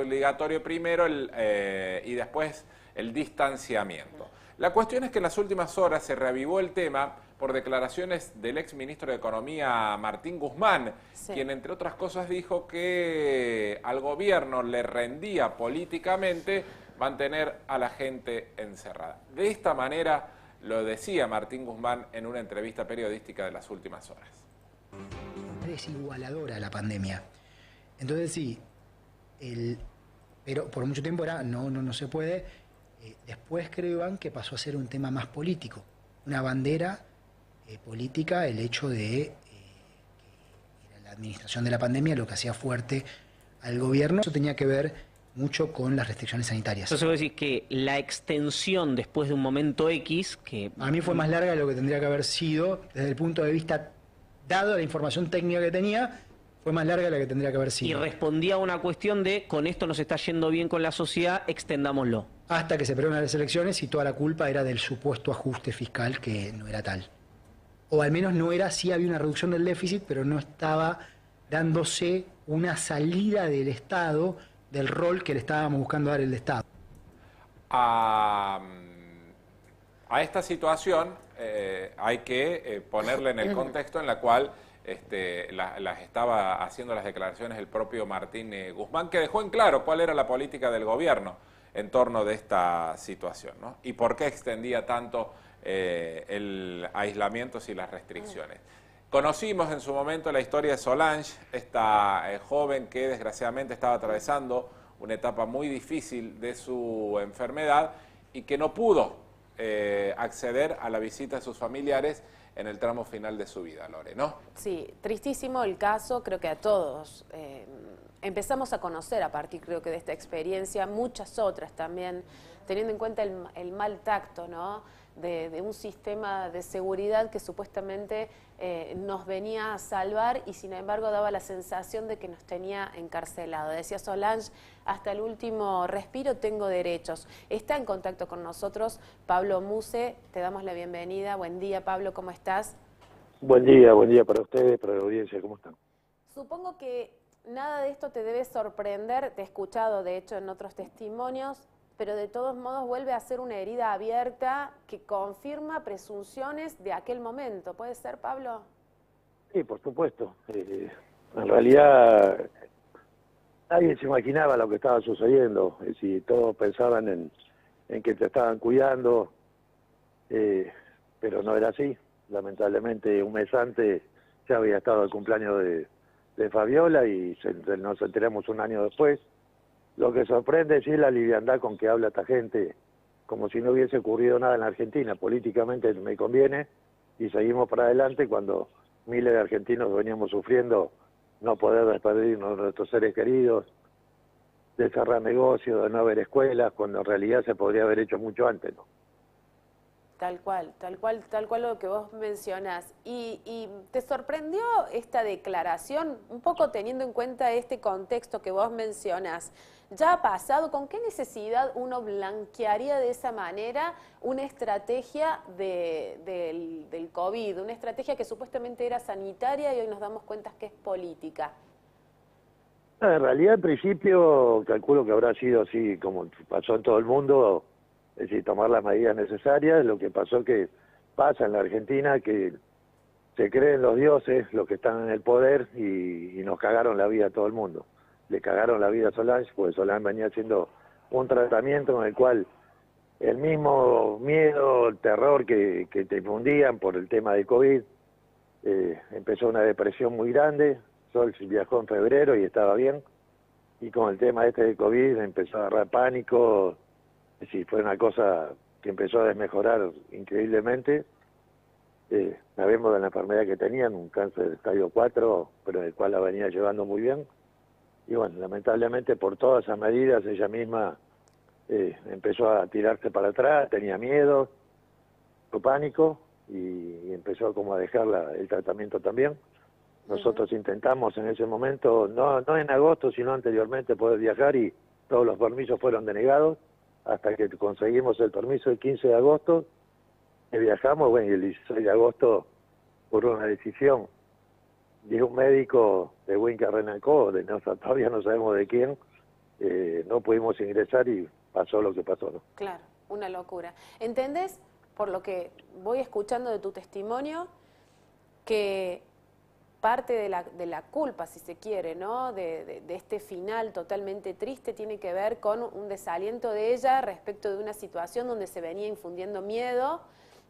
obligatorio primero y después el distanciamiento. La cuestión es que en las últimas horas se reavivó el tema por declaraciones del ex ministro de Economía, Martín Guzmán, Sí. quien entre otras cosas dijo que al gobierno le rendía políticamente mantener a la gente encerrada. De esta manera lo decía Martín Guzmán en una entrevista periodística de las últimas horas. Es igualadora la pandemia. Entonces sí, pero por mucho tiempo era no se puede. Después creo, Iván, que pasó a ser un tema más político, una bandera política, el hecho de que era la administración de la pandemia lo que hacía fuerte al gobierno. Eso tenía que ver mucho con las restricciones sanitarias. Entonces vos decís que la extensión después de un momento X, que A mí fue más larga de lo que tendría que haber sido, desde el punto de vista, dado la información técnica que tenía, fue más larga de la que tendría que haber y sido. respondía a una cuestión de con esto nos está yendo bien con la sociedad, extendámoslo. Hasta que se perdieron las elecciones y toda la culpa era del supuesto ajuste fiscal, que no era tal. O al menos no era, sí había una reducción del déficit, pero no estaba dándose una salida del Estado, del rol que le estábamos buscando dar el Estado. A esta situación hay que ponerle en el contexto en la cual las estaba haciendo las declaraciones el propio Martín Guzmán, que dejó en claro cuál era la política del gobierno en torno de esta situación, ¿no? Y por qué extendía tanto el aislamiento y las restricciones. Conocimos en su momento la historia de Solange, esta joven que desgraciadamente estaba atravesando una etapa muy difícil de su enfermedad y que no pudo acceder a la visita de sus familiares en el tramo final de su vida, Lore, ¿no? Sí, tristísimo el caso, creo que a todos. Empezamos a conocer a partir, creo que de esta experiencia, muchas otras también, teniendo en cuenta el mal tacto, ¿no?, de un sistema de seguridad que supuestamente nos venía a salvar y sin embargo daba la sensación de que nos tenía encarcelado. Decía Solange, hasta el último respiro tengo derechos. Está en contacto con nosotros Pablo Muse, te damos la bienvenida. Buen día, Pablo, ¿cómo estás? Buen día para ustedes, para la audiencia, ¿cómo están? Supongo que nada de esto te debe sorprender, te he escuchado de hecho en otros testimonios, pero de todos modos vuelve a ser una herida abierta que confirma presunciones de aquel momento. ¿Puede ser, Pablo? Sí, por supuesto. En realidad nadie se imaginaba lo que estaba sucediendo. Es decir, todos pensaban en que te estaban cuidando, pero no era así. Lamentablemente un mes antes ya había estado el cumpleaños de Fabiola y nos enteramos un año después. Lo que sorprende es la liviandad con que habla esta gente, como si no hubiese ocurrido nada en la Argentina. Políticamente me conviene y seguimos para adelante cuando miles de argentinos veníamos sufriendo no poder despedirnos de nuestros seres queridos, de cerrar negocios, de no haber escuelas, cuando en realidad se podría haber hecho mucho antes, ¿no? Tal cual lo que vos mencionás. ¿Y te sorprendió esta declaración, un poco teniendo en cuenta este contexto que vos mencionás? ¿Ya ha pasado? ¿Con qué necesidad uno blanquearía de esa manera una estrategia del COVID? Una estrategia que supuestamente era sanitaria y hoy nos damos cuenta que es política. En realidad, al principio, calculo que habrá sido así como pasó en todo el mundo, es decir, tomar las medidas necesarias. Lo que pasó que pasa en la Argentina, que se creen los dioses, los que están en el poder, y nos cagaron la vida a todo el mundo. Le cagaron la vida a Solange, porque Solange venía haciendo un tratamiento en el cual el mismo miedo, el terror que te infundían por el tema del COVID, empezó una depresión muy grande. Sol viajó en febrero y estaba bien, y con el tema del COVID empezó a agarrar pánico. Es decir, fue una cosa que empezó a desmejorar increíblemente. Sabemos de la enfermedad que tenían, un cáncer de estadio 4, pero el cual la venía llevando muy bien. Y bueno, lamentablemente por todas esas medidas ella misma empezó a tirarse para atrás, tenía miedo, pánico, y empezó como a dejar el tratamiento también. Nosotros intentamos en ese momento, no en agosto, sino anteriormente, poder viajar, y todos los permisos fueron denegados, hasta que conseguimos el permiso el 15 de agosto, y viajamos. Bueno, y el 16 de agosto, por una decisión de un médico de Huinca Renalcó, todavía no sabemos de quién, no pudimos ingresar y pasó lo que pasó, ¿no? Claro, una locura. ¿Entendés, por lo que voy escuchando de tu testimonio, que parte de la culpa, si se quiere, ¿no? de este final totalmente triste tiene que ver con un desaliento de ella respecto de una situación donde se venía infundiendo miedo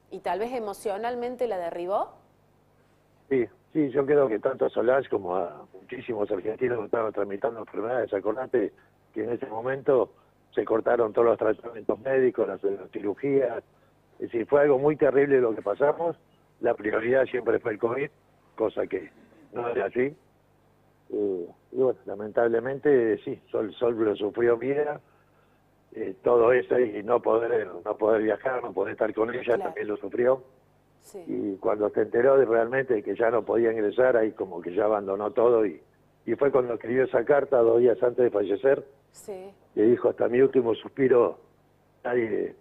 y tal vez emocionalmente la derribó? Sí, sí, yo creo que tanto a Solange como a muchísimos argentinos que estaban tramitando enfermedades, acordate que en ese momento se cortaron todos los tratamientos médicos, las cirugías, es decir, fue algo muy terrible lo que pasamos. La prioridad siempre fue el COVID, cosa que no era así. Y bueno, lamentablemente sí, Sol lo sufrió Mía, todo eso y no poder viajar, no poder estar con ella, Claro. también lo sufrió. Sí. Y cuando se enteró realmente de que ya no podía ingresar, ahí como que ya abandonó todo y fue cuando escribió esa carta 2 días antes de fallecer, Sí. que dijo: hasta mi último suspiro, nadie,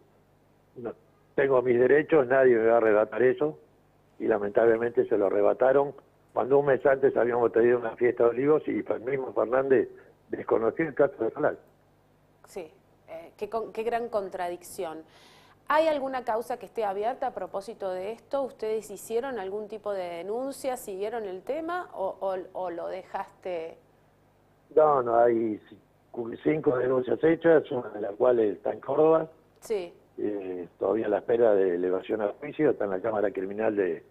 no, tengo mis derechos, nadie me va a arrebatar eso. Y lamentablemente se lo arrebataron cuando un mes antes habíamos tenido una fiesta de olivos y el mismo Fernández desconoció el caso de Solal. Sí, qué gran contradicción. ¿Hay alguna causa que esté abierta a propósito de esto? ¿Ustedes hicieron algún tipo de denuncia, siguieron el tema o lo dejaste? No, hay 5 denuncias hechas, una de las cuales está en Córdoba. Sí, Todavía a la espera de elevación a juicio, está en la Cámara Criminal de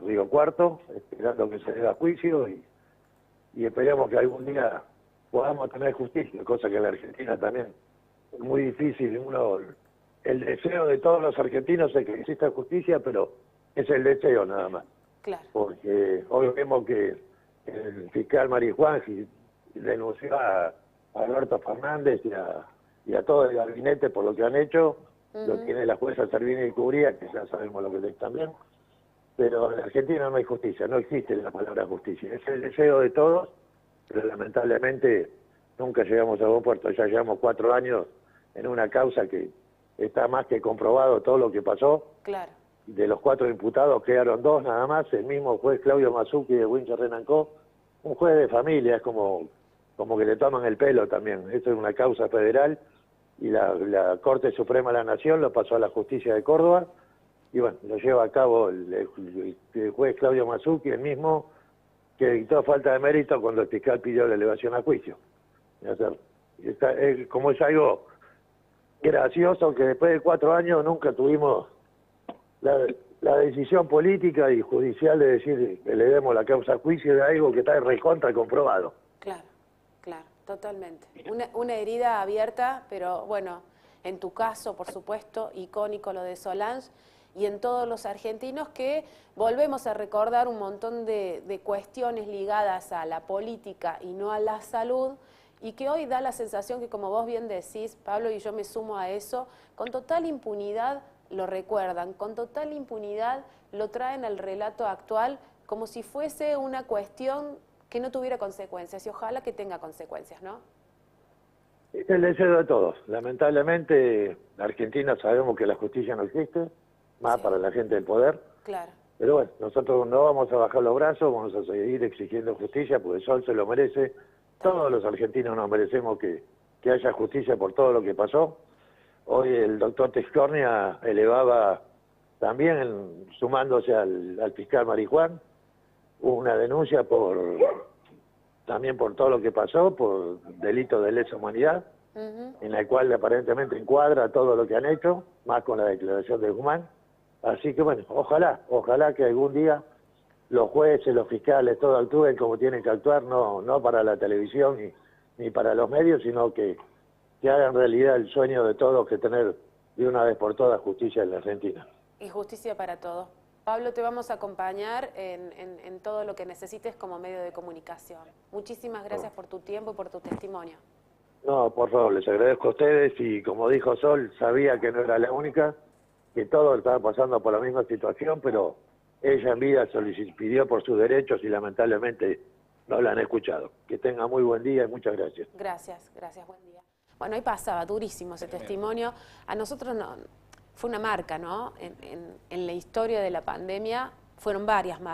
Río Cuarto, esperando que se dé a juicio y esperemos que algún día podamos tener justicia, cosa que en la Argentina también es muy difícil. El deseo de todos los argentinos es que exista justicia, pero es el deseo nada más, claro. porque hoy vemos que el fiscal Marijuán denunció a Alberto Fernández y a todo el gabinete por lo que han hecho. Lo tiene la jueza Servini y Cubría, que ya sabemos lo que es también. Pero en Argentina no hay justicia, no existe la palabra justicia. Es el deseo de todos, pero lamentablemente nunca llegamos a buen puerto. Ya llevamos 4 años en una causa que está más que comprobado todo lo que pasó. Claro. De los 4 imputados quedaron 2 nada más, el mismo juez Claudio Mazzucchi de Windsor Renancó, un juez de familia, es como que le toman el pelo también. Esto es una causa federal y la Corte Suprema de la Nación lo pasó a la Justicia de Córdoba y bueno, lo lleva a cabo el juez Claudio Mazzucchi, el mismo que dictó falta de mérito cuando el fiscal pidió la elevación a juicio. O sea, como es algo gracioso que después de 4 años nunca tuvimos la decisión política y judicial de decir que le demos la causa a juicio de algo que está recontra comprobado. Claro, claro, totalmente. Una herida abierta, pero bueno, en tu caso, por supuesto, icónico lo de Solange, y en todos los argentinos que volvemos a recordar un montón de cuestiones ligadas a la política y no a la salud, y que hoy da la sensación que, como vos bien decís, Pablo, y yo me sumo a eso, con total impunidad lo recuerdan, con total impunidad lo traen al relato actual como si fuese una cuestión que no tuviera consecuencias, y ojalá que tenga consecuencias, ¿no? Es el deseo de todos. Lamentablemente, en Argentina sabemos que la justicia no existe, más Sí. para la gente del poder. Claro, Pero bueno, nosotros no vamos a bajar los brazos, vamos a seguir exigiendo justicia, porque Sol se lo merece. Todos los argentinos nos merecemos que haya justicia por todo lo que pasó. Hoy el doctor Tescornia elevaba también, sumándose al fiscal Marijuán, una denuncia también por todo lo que pasó, por delito de lesa humanidad, en la cual aparentemente encuadra todo lo que han hecho, más con la declaración de Guzmán. Así que bueno, ojalá que algún día los jueces, los fiscales, todos actúen como tienen que actuar, no para la televisión ni para los medios, sino que hagan realidad el sueño de todos, que tener de una vez por todas justicia en la Argentina. y justicia para todos. Pablo, te vamos a acompañar en todo lo que necesites como medio de comunicación. Muchísimas gracias por tu tiempo y por tu testimonio. No, por favor, les agradezco a ustedes y como dijo Sol, sabía que no era la única, que todos estaban pasando por la misma situación, pero ella en vida pidió por sus derechos y lamentablemente no la han escuchado. Que tenga muy buen día y muchas gracias. Gracias, buen día. Bueno, ahí pasaba, durísimo ese testimonio. A nosotros no, fue una marca, ¿no? En la historia de la pandemia fueron varias marcas.